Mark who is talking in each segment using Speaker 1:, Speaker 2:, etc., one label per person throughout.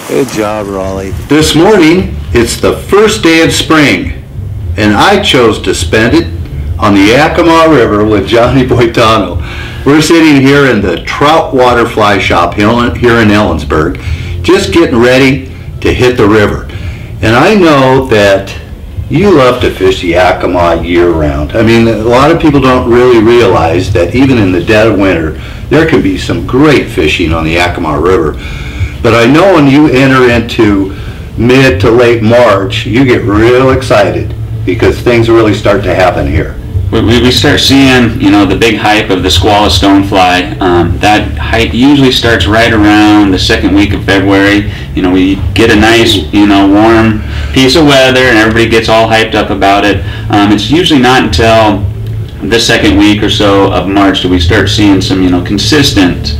Speaker 1: Good job, Rollie.
Speaker 2: This morning, it's the first day of spring, and I chose to spend it on the Yakima River with Johnny Boitano. We're sitting here in the Troutwater fly shop here in Ellensburg, just getting ready to hit the river. And I know that you love to fish the Yakima year-round. I mean, a lot of people don't really realize that even in the dead of winter, there can be some great fishing on the Yakima River. But I know when you enter into mid to late March, you get real excited because things really start to happen here.
Speaker 3: We start seeing, you know, the big hype of the squallow stonefly. That hype usually starts right around the second week of February. You know, we get a nice, you know, warm piece of weather and everybody gets all hyped up about it. It's usually not until the second week or so of March that we start seeing some, you know, consistent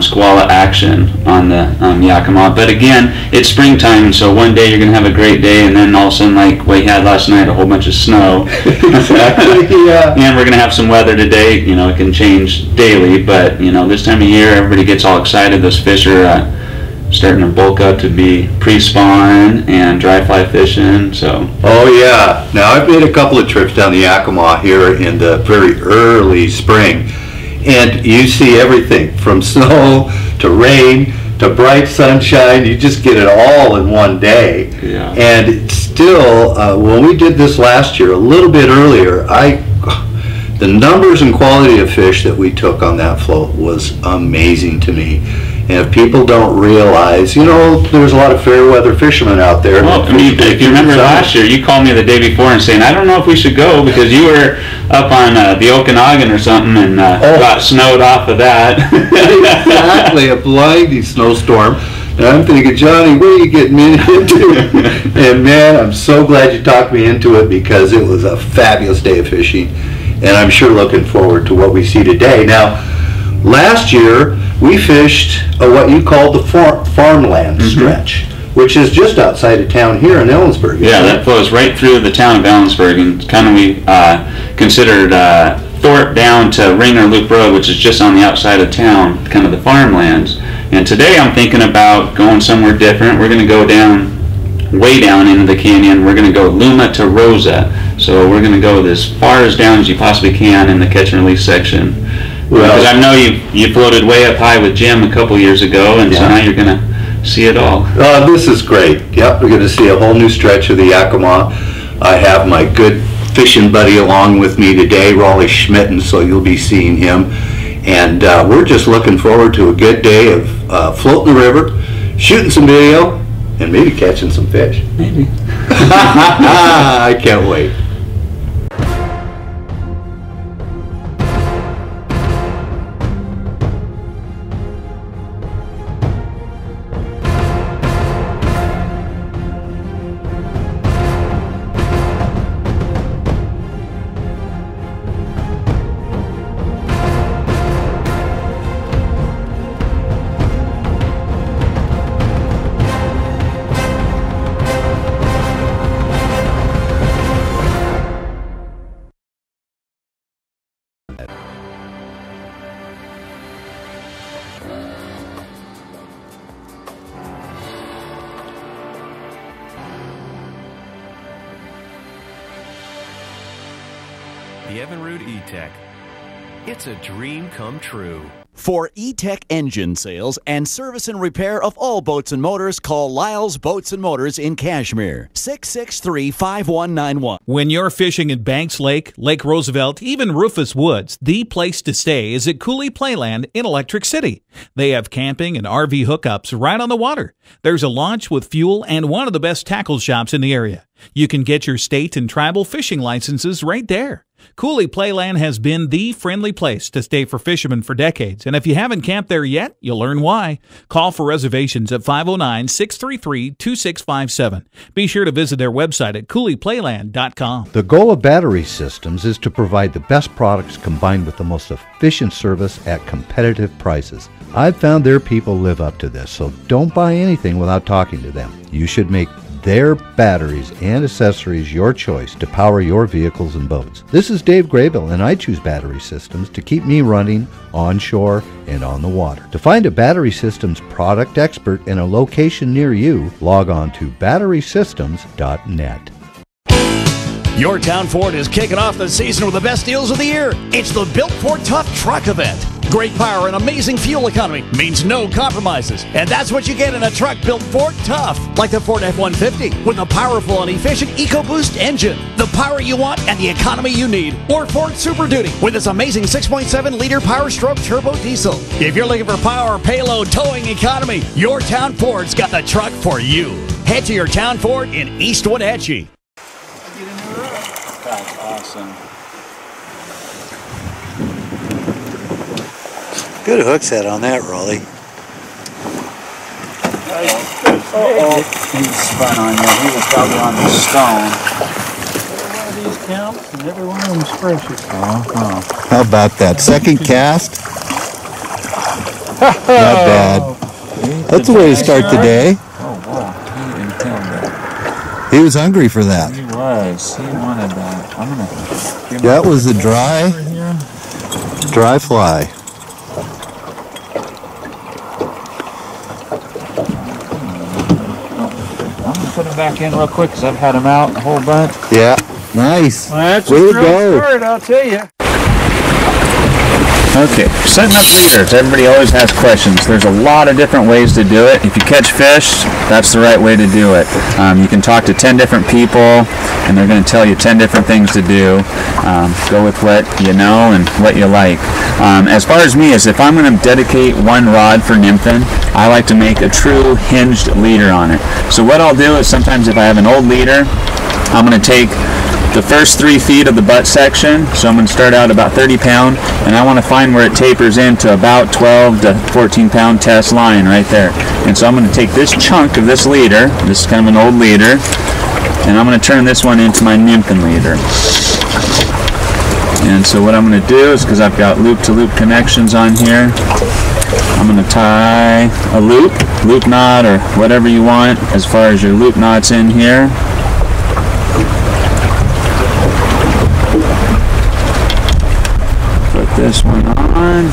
Speaker 3: squallow action on the Yakima. But again, it's springtime, so one day you're going to have a great day, and then all of a sudden, like we had last night, a whole bunch of snow.
Speaker 2: Exactly, yeah.
Speaker 3: And we're going to have some weather today. You know, it can change daily, but, you know, this time of year, everybody gets all excited. Those fish are starting to bulk up to be pre-spawn and dry fly fishing, so.
Speaker 2: Oh yeah. Now, I've made a couple of trips down the Yakima here in the very early spring. And you see everything from snow to rain to bright sunshine. You just get it all in one day.
Speaker 3: Yeah.
Speaker 2: And still, when we did this last year, a little bit earlier, the numbers and quality of fish that we took on that float was amazing to me. And if people don't realize, you know, there's a lot of fair weather fishermen out there.
Speaker 3: Well, I mean, if you remember last year, you called me the day before and saying, I don't know if we should go because you were up on the Okanagan or something and got snowed off of that.
Speaker 2: Exactly, a blinding snowstorm. And I'm thinking, Johnny, what are you getting me into? And man, I'm so glad you talked me into it because it was a fabulous day of fishing. And I'm sure looking forward to what we see today. Now, last year, we fished what you called the farmland stretch, which is just outside of town here in Ellensburg.
Speaker 3: Yeah, that flows right through the town of Ellensburg, and kind of we considered Thorpe down to Ringer Loop Road, which is just on the outside of town, kind of the farmlands. And today I'm thinking about going somewhere different. We're going to go down, way down into the canyon. We're going to go Luma to Rosa. So we're going to go as far as down as you possibly can in the catch and release section. Because I know you floated way up high with Jim a couple years ago, and so now you're going to see it all.
Speaker 2: This is great. Yep, we're going to see a whole new stretch of the Yakima. I have my good fishing buddy along with me today, Rollie Schmitten, so you'll be seeing him. And we're just looking forward to a good day of floating the river, shooting some video, and maybe catching some fish.
Speaker 3: Maybe.
Speaker 2: I can't wait.
Speaker 4: The Evinrude E-Tech. It's a dream come true.
Speaker 5: For E-Tech engine sales and service and repair of all boats and motors, call Lyle's Boats and Motors in Kashmir, 663-5191.
Speaker 6: When you're fishing in Banks Lake, Lake Roosevelt, even Rufus Woods, the place to stay is at Cooley Playland in Electric City. They have camping and RV hookups right on the water. There's a launch with fuel and one of the best tackle shops in the area. You can get your state and tribal fishing licenses right there. Cooley Playland has been the friendly place to stay for fishermen for decades, and if you haven't camped there yet, you'll learn why. Call for reservations at 509-633-2657. Be sure to visit their website at cooleyplayland.com.
Speaker 7: The goal of Battery Systems is to provide the best products combined with the most efficient service at competitive prices. I've found their people live up to this, so don't buy anything without talking to them. You should make their batteries and accessories your choice to power your vehicles and boats. This is Dave Graybill, and I choose Battery Systems to keep me running onshore and on the water. To find a Battery Systems product expert in a location near you, log on to batterysystems.net.
Speaker 5: Your town Ford is kicking off the season with the best deals of the year. It's the Built Ford Tough Truck event. Great power and amazing fuel economy means no compromises. And that's what you get in a truck built Ford Tough. Like the Ford F-150 with a powerful and efficient EcoBoost engine. The power you want and the economy you need. Or Ford Super Duty with its amazing 6.7-liter Power Stroke turbo diesel. If you're looking for power, payload, towing economy, your town Ford's got the truck for you. Head to your town Ford in East Wenatchee.
Speaker 3: That's awesome.
Speaker 2: Good hook set on that, Rollie.
Speaker 3: He spun on you. He was probably on the stone.
Speaker 1: Every one of these counts, and every one of them's precious.
Speaker 2: How about that? Second cast? Not bad. That's the way to start the day.
Speaker 3: Oh, wow. He didn't kill that.
Speaker 2: He was hungry for that.
Speaker 3: He was. He wanted that. I'm going to give him
Speaker 2: That was a dry fly.
Speaker 3: put him back in real quick because I've had him out a whole bunch.
Speaker 2: Yeah, nice.
Speaker 1: Well, that's
Speaker 2: way
Speaker 1: a
Speaker 2: to
Speaker 1: true
Speaker 2: go.
Speaker 1: story, I'll tell you.
Speaker 3: Okay, setting up leaders. Everybody always has questions. There's a lot of different ways to do it. If you catch fish, that's the right way to do it. You can talk to 10 different people, and they're going to tell you 10 different things to do. Go with what you know and what you like. As far as me, is if I'm going to dedicate one rod for nymphing, I like to make a true hinged leader on it. So what I'll do is sometimes if I have an old leader, I'm going to take the first 3 feet of the butt section, so I'm going to start out about 30 pound, and I want to find where it tapers into about 12 to 14 pound test line right there. And so I'm going to take this chunk of this leader, this is kind of an old leader, and I'm going to turn this one into my nymphing leader. And so what I'm going to do is, because I've got loop-to-loop connections on here, I'm going to tie a loop knot, or whatever you want as far as your loop knots in here. Put this one on.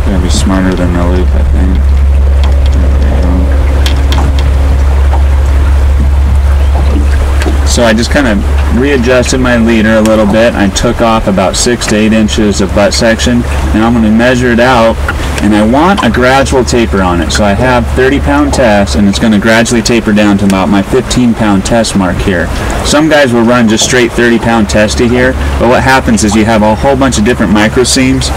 Speaker 3: Gotta be smarter than the loop, I think. So I just kind of readjusted my leader a little bit. I took off about 6 to 8 inches of butt section, and I'm going to measure it out, and I want a gradual taper on it. So I have 30 pound test, and it's going to gradually taper down to about my 15 pound test mark here. Some guys will run just straight 30 pound test to here, but what happens is you have a whole bunch of different micro seams,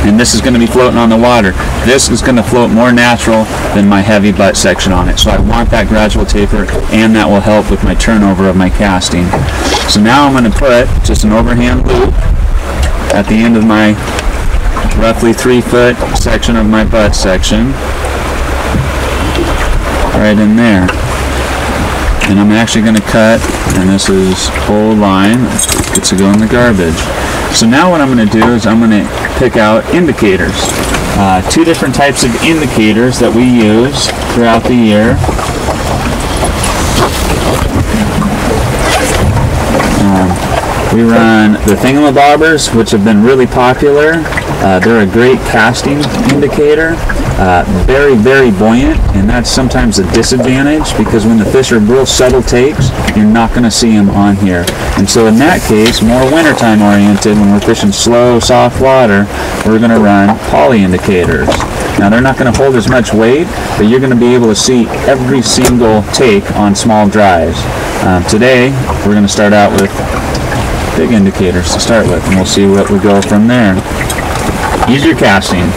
Speaker 3: and this is going to be floating on the water. This is going to float more natural than my heavy butt section on it. So I want that gradual taper, and that will help with my turnover of my casting. So now I'm going to put just an overhand loop at the end of my roughly 3 foot section of my butt section, right in there. And I'm actually going to cut, and this is whole line, gets to go in the garbage. So now what I'm going to do is I'm going to pick out indicators. 2 different types of indicators that we use throughout the year. We run the thingamabobbers, which have been really popular. They're a great casting indicator. Very, very buoyant, and that's sometimes a disadvantage because when the fish are real subtle takes, you're not going to see them on here. And so in that case, more wintertime oriented, when we're fishing slow, soft water, we're going to run poly indicators. Now they're not going to hold as much weight, but you're going to be able to see every single take on small dries. Today, we're going to start out with big indicators to start with, and we'll see what we go from there. Easier casting.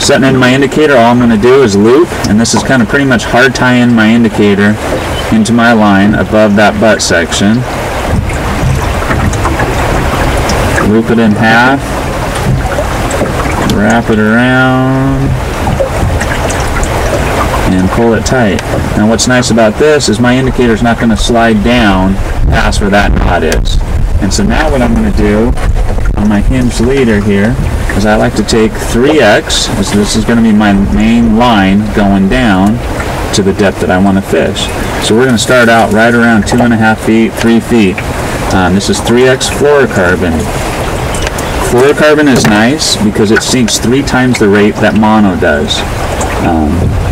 Speaker 3: Setting into my indicator, all I'm going to do is loop, and this is kind of pretty much hard tying my indicator into my line above that butt section. Loop it in half, wrap it around, pull it tight. Now what's nice about this is my indicator is not going to slide down past where that knot is. And so now what I'm going to do on my hinge leader here is I like to take 3x, this is going to be my main line going down to the depth that I want to fish. So we're going to start out right around 2.5 feet, 3 feet. This is 3x fluorocarbon. Fluorocarbon is nice because it sinks 3 times the rate that mono does.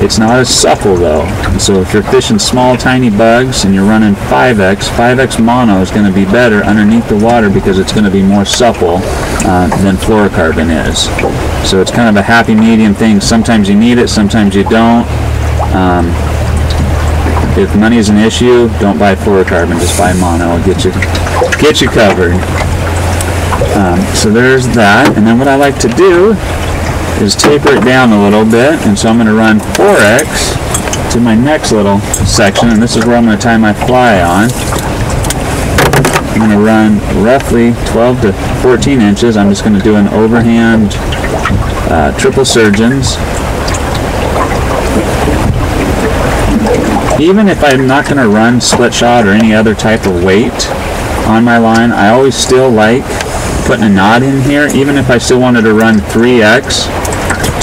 Speaker 3: It's not as supple though. So if you're fishing small tiny bugs and you're running 5x mono is going to be better underneath the water because it's going to be more supple than fluorocarbon is. So it's kind of a happy medium thing. Sometimes you need it, sometimes you don't. If money is an issue, don't buy fluorocarbon, just buy mono. It'll get you covered. So there's that, and then what I like to do is taper it down a little bit, and so I'm going to run 4x to my next little section, and this is where I'm going to tie my fly on. I'm going to run roughly 12 to 14 inches. I'm just going to do an overhand triple surgeons. Even if I'm not going to run split shot or any other type of weight on my line, I always still like putting a knot in here. Even if I still wanted to run 3x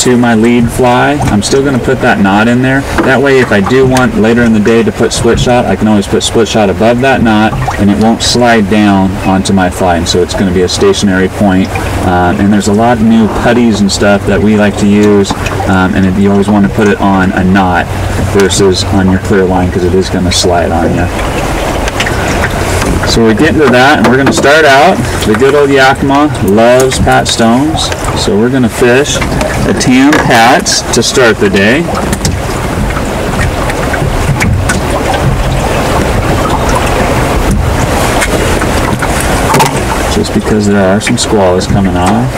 Speaker 3: to my lead fly, I'm still going to put that knot in there. That way if I do want later in the day to put split shot, I can always put split shot above that knot and it won't slide down onto my fly, and so it's going to be a stationary point. And there's a lot of new putties and stuff that we like to use, and you always want to put it on a knot versus on your clear line because it is going to slide on you. So we're getting to that, and we're going to start out. The good old Yakima loves pat stones, so we're going to fish a tan pats to start the day. Just because there are some squalls coming off.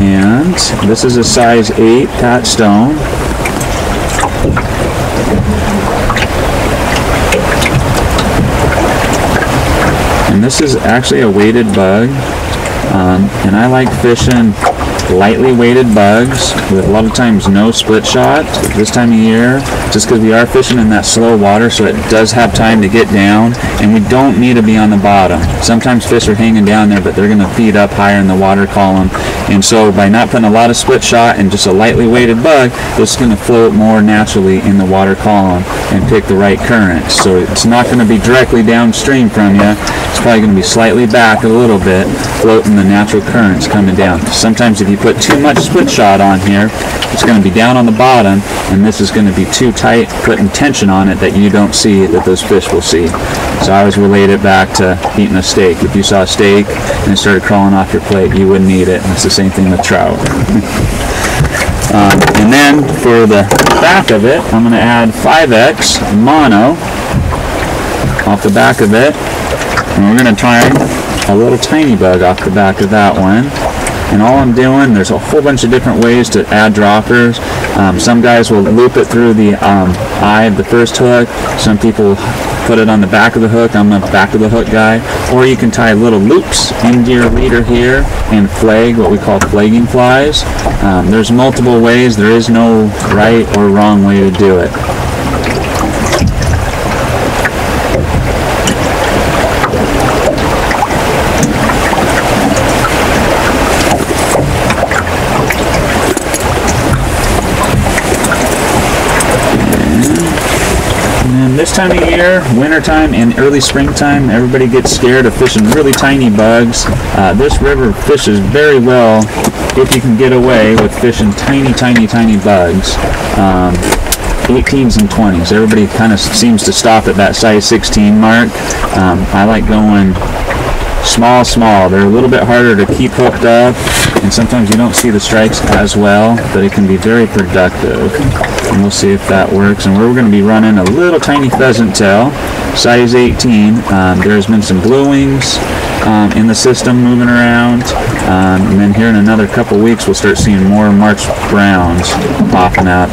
Speaker 3: And this is a size 8 pat stone. And this is actually a weighted bug, and I like fishing lightly weighted bugs with a lot of times no split shot this time of year, just because we are fishing in that slow water, so it does have time to get down, and we don't need to be on the bottom. Sometimes fish are hanging down there, but they're going to feed up higher in the water column, and so by not putting a lot of split shot and just a lightly weighted bug, it's going to float more naturally in the water column and pick the right currents. So it's not going to be directly downstream from you. It's probably going to be slightly back a little bit, floating the natural currents coming down. Sometimes if you put too much split shot on here, it's going to be down on the bottom, and this is going to be too tight, putting tension on it that you don't see, that those fish will see. So I always relate it back to eating a steak. If you saw a steak and it started crawling off your plate, you wouldn't eat it. And it's the same thing with trout. And then for the back of it, I'm going to add 5x mono off the back of it, and we're going to try a little tiny bug off the back of that one. And all I'm doing, there's a whole bunch of different ways to add droppers. Some guys will loop it through the eye of the first hook. Some people put it on the back of the hook. I'm a back of the hook guy. Or you can tie little loops into your leader here and flag, what we call flagging flies. There's multiple ways. There is no right or wrong way to do it. This time of year, wintertime and early springtime, everybody gets scared of fishing really tiny bugs. This river fishes very well if you can get away with fishing tiny bugs. 18s and 20s. Everybody kind of seems to stop at that size 16 mark. I like going small. They're a little bit harder to keep hooked up, and sometimes you don't see the strikes as well, but it can be very productive. And we'll see if that works. And we're going to be running a little tiny pheasant tail, size 18. There's been some blue wings in the system moving around, and then here in another couple weeks we'll start seeing more March browns popping up.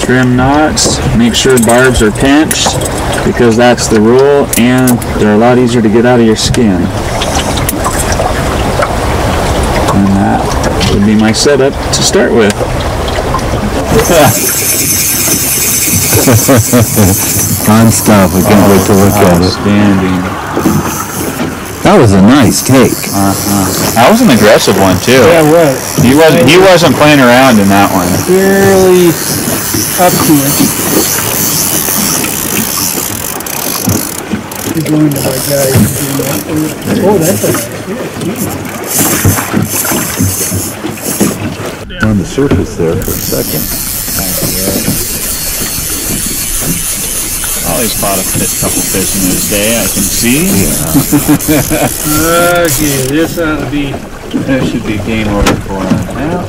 Speaker 3: Trim knots, make sure barbs are pinched, because that's the rule, and they're a lot easier to get out of your skin. would be my setup to start with.
Speaker 8: Fun stuff. I can't wait to look at it.
Speaker 3: Outstanding.
Speaker 8: That was a nice take.
Speaker 3: That was an aggressive one too.
Speaker 1: Yeah, it was.
Speaker 3: He wasn't playing around in that one.
Speaker 1: Barely up to it. He's going to my guy. Oh, that's a
Speaker 8: On the surface there for a second.
Speaker 3: Always caught a couple fish in his day, I can see.
Speaker 1: okay, this ought to be.
Speaker 3: That should be game over for him. No.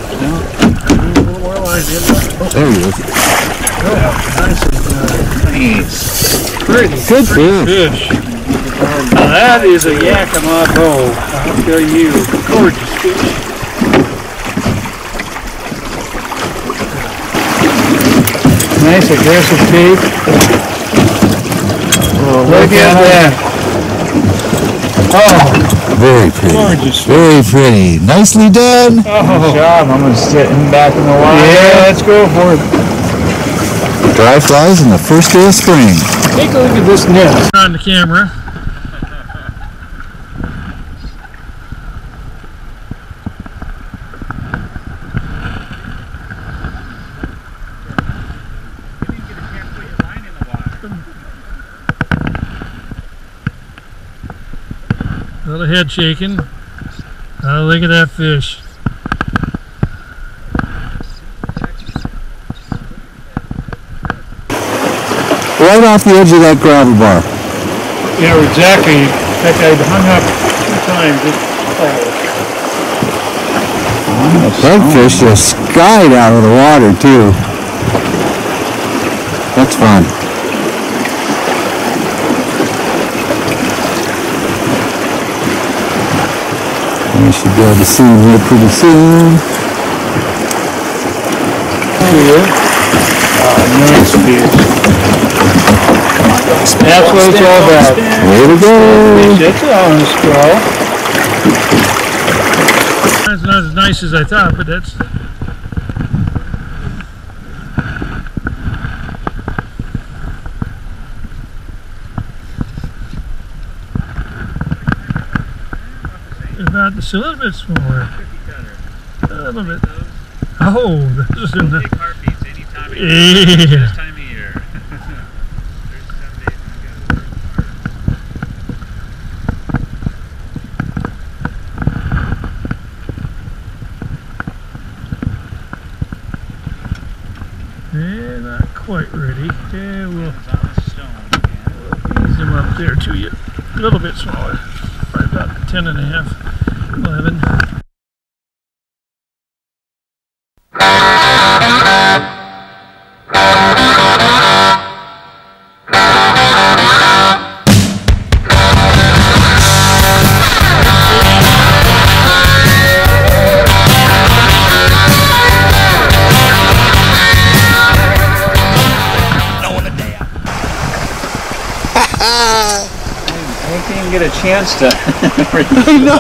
Speaker 8: There he is.
Speaker 3: Nice.
Speaker 1: Pretty
Speaker 8: Good fish.
Speaker 1: Now that is a Yakima bow. I'll tell you, gorgeous fish. Nice aggressive take. Look at that. Oh,
Speaker 8: Very pretty.
Speaker 1: gorgeous.
Speaker 8: Very pretty. Nicely done.
Speaker 1: Oh,
Speaker 3: job. I'm going to sit him back in the water.
Speaker 1: yeah, let's go for it.
Speaker 8: Dry flies in the first day of spring.
Speaker 1: Take a look at this net. On the camera. A little head shaking. Oh, look at that fish.
Speaker 8: Right off the edge of that gravel bar.
Speaker 1: Yeah, exactly. In fact, I hung up 2 times.
Speaker 8: That fish just skied out of the water too. That's fun. We should be able to see him here pretty soon.
Speaker 1: Nice fish. That's what it's all about.
Speaker 8: Way to go.
Speaker 1: It's on the straw. That's not as nice as I thought, but that's... About just a little bit smaller. A little bit. Oh, this is in the...
Speaker 3: Big heartbeats anytime of year.
Speaker 1: Yeah.
Speaker 3: This time of year.
Speaker 1: Yeah, not quite ready. Yeah, we'll ease him up there to you. A little bit smaller. Probably about 10.5, 11.
Speaker 3: I didn't get a chance to.
Speaker 2: I know.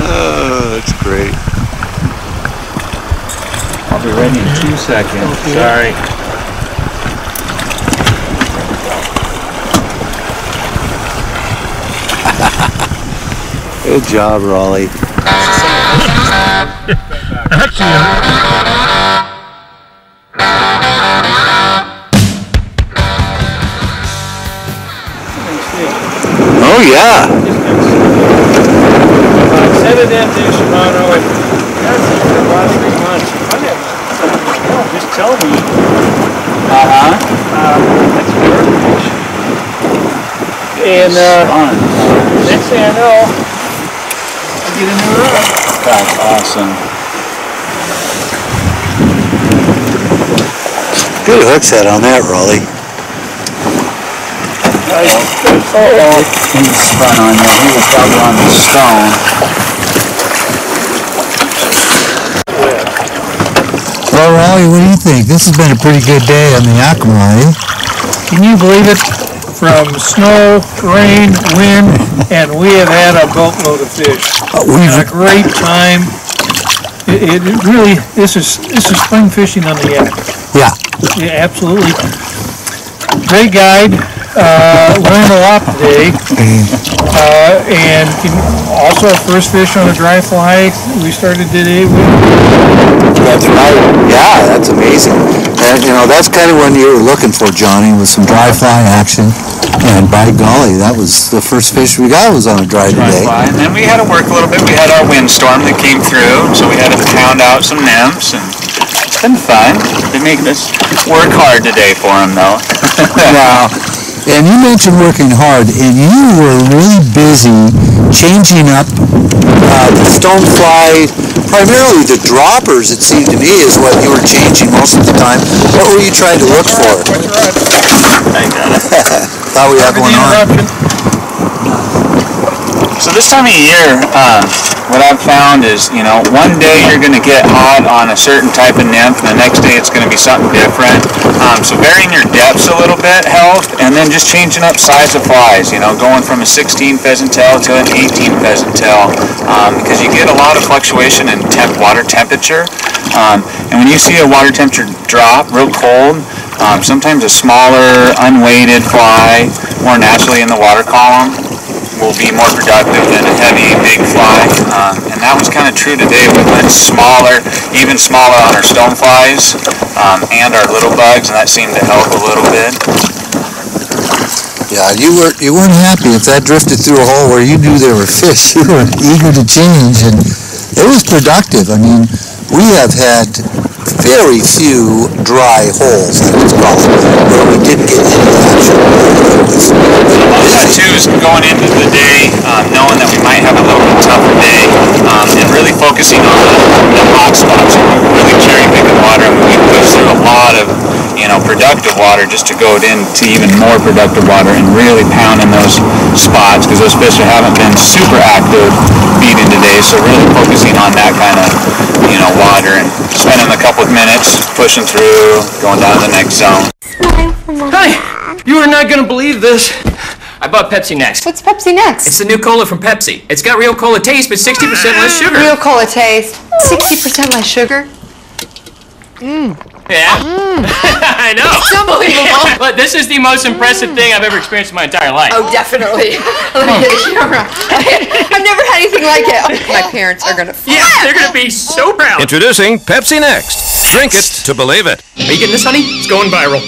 Speaker 2: Oh, that's great.
Speaker 3: I'll be ready in 2 seconds.
Speaker 1: Okay.
Speaker 3: Sorry.
Speaker 2: Good job, Rollie.
Speaker 1: Actually,
Speaker 2: Oh, yeah.
Speaker 1: I set it in to Shimano and that's it for about 3 months. Just tell me. That's a bird fish. And next thing I know, I get a new rod.
Speaker 3: That's awesome.
Speaker 2: Good hook set on that, Rollie.
Speaker 3: He spun on you. He was probably on the stone.
Speaker 8: Well, Rollie, what do you think? This has been a pretty good day on the Yakima, eh?
Speaker 1: Can you believe it? From snow, rain, wind, and we have had a boatload of fish.
Speaker 8: We've
Speaker 1: had a great time. It really, this is spring fishing on the Yak.
Speaker 8: Yeah.
Speaker 1: Yeah, absolutely. Great guide. Learned a lot today. And also our first fish on a dry fly. We started today with.
Speaker 8: That's right. Yeah, that's amazing. And, that's kind of when you were looking for, Johnny, with some dry fly action. And by golly, that was the first fish we got was on a dry day.
Speaker 3: Fly. And then we had to work a little bit. We had our windstorm that came through, so we had to pound out some nymphs, and it's been fun. They're making us work hard today for them, though.
Speaker 8: Wow. And you mentioned working hard, and you were really busy changing up the stonefly, primarily the droppers, it seemed to me, is what you were changing most of the time. What were you trying to look for?
Speaker 3: I got it.
Speaker 8: Thought we had one on.
Speaker 3: So this time of year, what I've found is, one day you're going to get hot on a certain type of nymph, and the next day it's going to be something different. So varying your depths a little bit helps, and then just changing up size of flies, going from a 16 pheasant tail to an 18 pheasant tail, because you get a lot of fluctuation in water temperature. And when you see a water temperature drop real cold, sometimes a smaller, unweighted fly, more naturally in the water column, will be more productive than a heavy, big fly. And that was kind of true today. We went smaller, even smaller on our stoneflies and our little bugs, and that seemed to help a little bit.
Speaker 8: Yeah, you weren't happy if that drifted through a hole where you knew there were fish. You were eager to change, and it was productive. I mean, we have had very few dry holes, I would call it, where we didn't get any action.
Speaker 3: That too is going into the day, knowing that we might have a little bit tougher day, and really focusing on the hot spots. We're really cherry picking water, and we push through a lot of productive water just to go into even more productive water and really pounding those spots, because those fish haven't been super active feeding today. So really focusing on that kind of water and spending a couple of minutes pushing through, going down to the next zone.
Speaker 9: Hi! You are not gonna believe this. I bought Pepsi Next.
Speaker 10: What's Pepsi Next?
Speaker 9: It's the new cola from Pepsi. It's got real cola taste, but 60% less sugar.
Speaker 10: Real cola taste, 60% less sugar.
Speaker 9: Yeah. I know.
Speaker 10: It's unbelievable.
Speaker 9: But this is the most impressive thing I've ever experienced in my entire life.
Speaker 10: Oh, definitely. Let me get a camera. I've never had anything like it. My parents are gonna flip.
Speaker 9: Yeah, they're gonna be so proud.
Speaker 4: Introducing Pepsi Next. Drink it to believe it.
Speaker 9: Are you getting this, honey? It's going viral.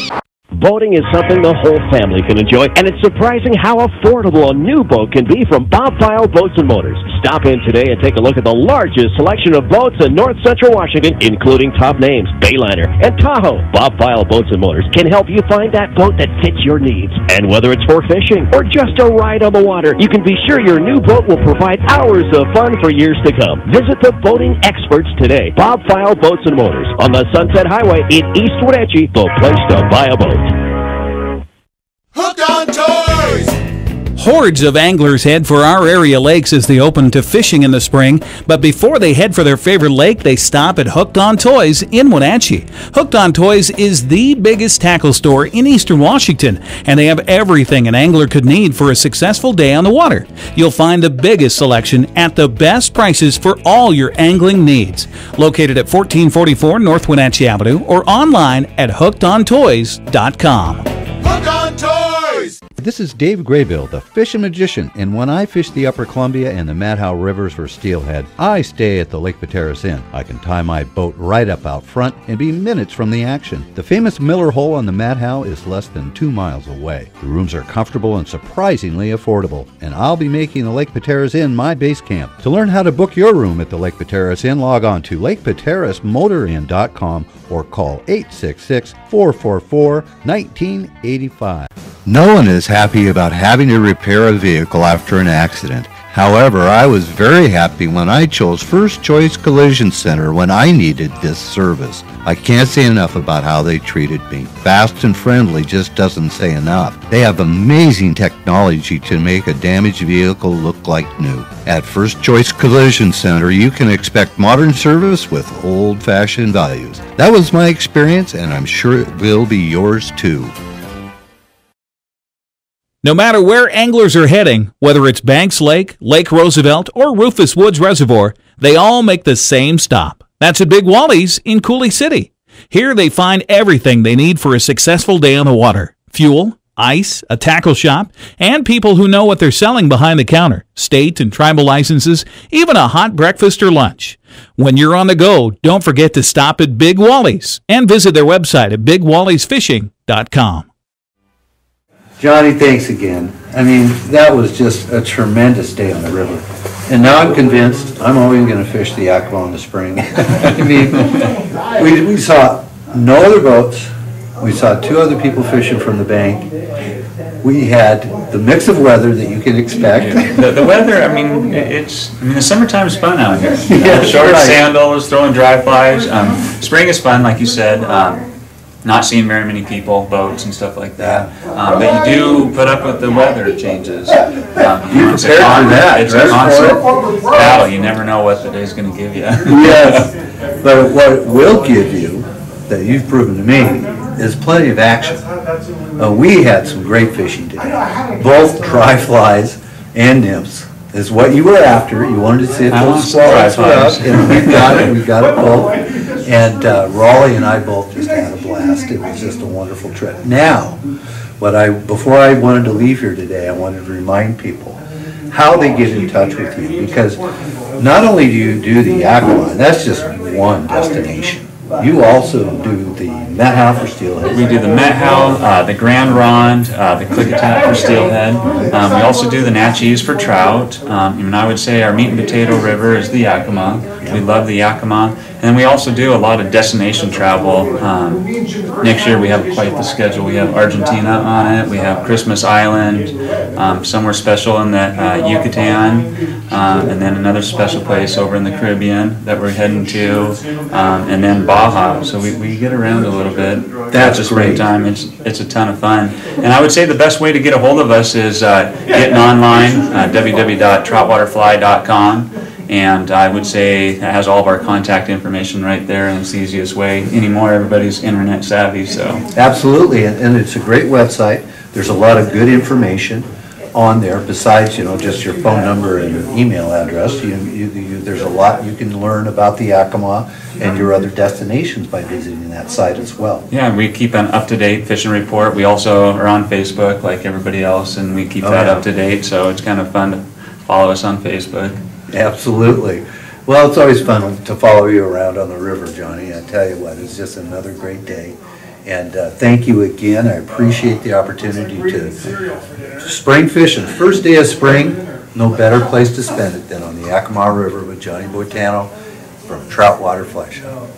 Speaker 11: Boating is something the whole family can enjoy, and it's surprising how affordable a new boat can be from Bob File Boats and Motors. Stop in today and take a look at the largest selection of boats in North Central Washington, including top names Bayliner and Tahoe. Bob File Boats and Motors can help you find that boat that fits your needs. And whether it's for fishing or just a ride on the water, you can be sure your new boat will provide hours of fun for years to come. Visit the boating experts today. Bob File Boats and Motors on the Sunset Highway in East Wenatchee, the place to buy a boat.
Speaker 12: Hooked on Toys!
Speaker 6: Hordes of anglers head for our area lakes as they open to fishing in the spring, but before they head for their favorite lake, they stop at Hooked on Toys in Wenatchee. Hooked on Toys is the biggest tackle store in eastern Washington, and they have everything an angler could need for a successful day on the water. You'll find the biggest selection at the best prices for all your angling needs. Located at 1444 North Wenatchee Avenue or online at hookedontoys.com.
Speaker 12: Hooked on Toys!
Speaker 7: This is Dave Graybill, the Fishin Magician, and when I fish the Upper Columbia and the Madhow Rivers for steelhead, I stay at the Lake Pateros Inn. I can tie my boat right up out front and be minutes from the action. The famous Miller Hole on the Madhow is less than 2 miles away. The rooms are comfortable and surprisingly affordable, and I'll be making the Lake Pateros Inn my base camp. To learn how to book your room at the Lake Pateros Inn, log on to lakepaterosmotorinn.com or call 866-444-1985. No one is happy about having to repair a vehicle after an accident. However, I was very happy when I chose First Choice Collision Center when I needed this service. I can't say enough about how they treated me. Fast and friendly just doesn't say enough. They have amazing technology to make a damaged vehicle look like new. At First Choice Collision Center, you can expect modern service with old-fashioned values. That was my experience, and I'm sure it will be yours too.
Speaker 6: No matter where anglers are heading, whether it's Banks Lake, Lake Roosevelt, or Rufus Woods Reservoir, they all make the same stop. That's at Big Wally's in Coulee City. Here they find everything they need for a successful day on the water: fuel, ice, a tackle shop, and people who know what they're selling behind the counter, state and tribal licenses, even a hot breakfast or lunch. When you're on the go, don't forget to stop at Big Wally's and visit their website at bigwallysfishing.com.
Speaker 7: Johnny, thanks again. I mean, that was just a tremendous day on the river. And now I'm convinced I'm always going to fish the Yakima in the spring. I mean, we saw no other boats. We saw 2 other people fishing from the bank. We had the mix of weather that you can expect.
Speaker 3: The weather, I mean, the summertime's fun out here.
Speaker 7: Yeah,
Speaker 3: short
Speaker 7: right.
Speaker 3: sandals, throwing dry flies. Spring is fun, like you said. Not seeing very many people, boats and stuff like that. But you do put up with the weather changes. It's a constant battle. You never know what the day's going to give you.
Speaker 7: Yes, but what it will give you, that you've proven to me, is plenty of action. We had some great fishing today. Both dry flies and nymphs is what you were after. You wanted to see if those swallows were up, and we've got it. We've got it both. And Rollie and I both just had a blast. It was just a wonderful trip. Now, before I wanted to leave here today, I wanted to remind people how they get in touch with you, because not only do you do the Yakima, and that's just one destination. You also do the Met Howe for steelhead.
Speaker 3: We do the Met Howe, the Grand Rond, the Klickitat for steelhead. We also do the Natchez for trout. And I would say our meat and potato river is the Yakima. We love the Yakima. And then we also do a lot of destination travel. Next year we have quite the schedule. We have Argentina on it. We have Christmas Island, somewhere special in the Yucatan, and then another special place over in the Caribbean that we're heading to, and then Baja. So we get around a little bit.
Speaker 7: That's
Speaker 3: the
Speaker 7: great.
Speaker 3: springtime. It's a ton of fun. And I would say the best way to get a hold of us is getting online, www.troutwaterfly.com. And I would say it has all of our contact information right there, and it's the easiest way anymore. Everybody's internet savvy, so.
Speaker 7: Absolutely, and it's a great website. There's a lot of good information on there besides, just your phone number and email address. There's a lot you can learn about the Yakima and your other destinations by visiting that site as well.
Speaker 3: Yeah, we keep an up-to-date fishing report. We also are on Facebook like everybody else, and we keep that up to date, so it's kind of fun to follow us on Facebook.
Speaker 7: Absolutely. Well, it's always fun to follow you around on the river, Johnny. I tell you what, it's just another great day. And thank you again. I appreciate the opportunity to spring fishing. First day of spring, no better place to spend it than on the Yakima River with Johnny Boitano from Troutwater Fly Shop.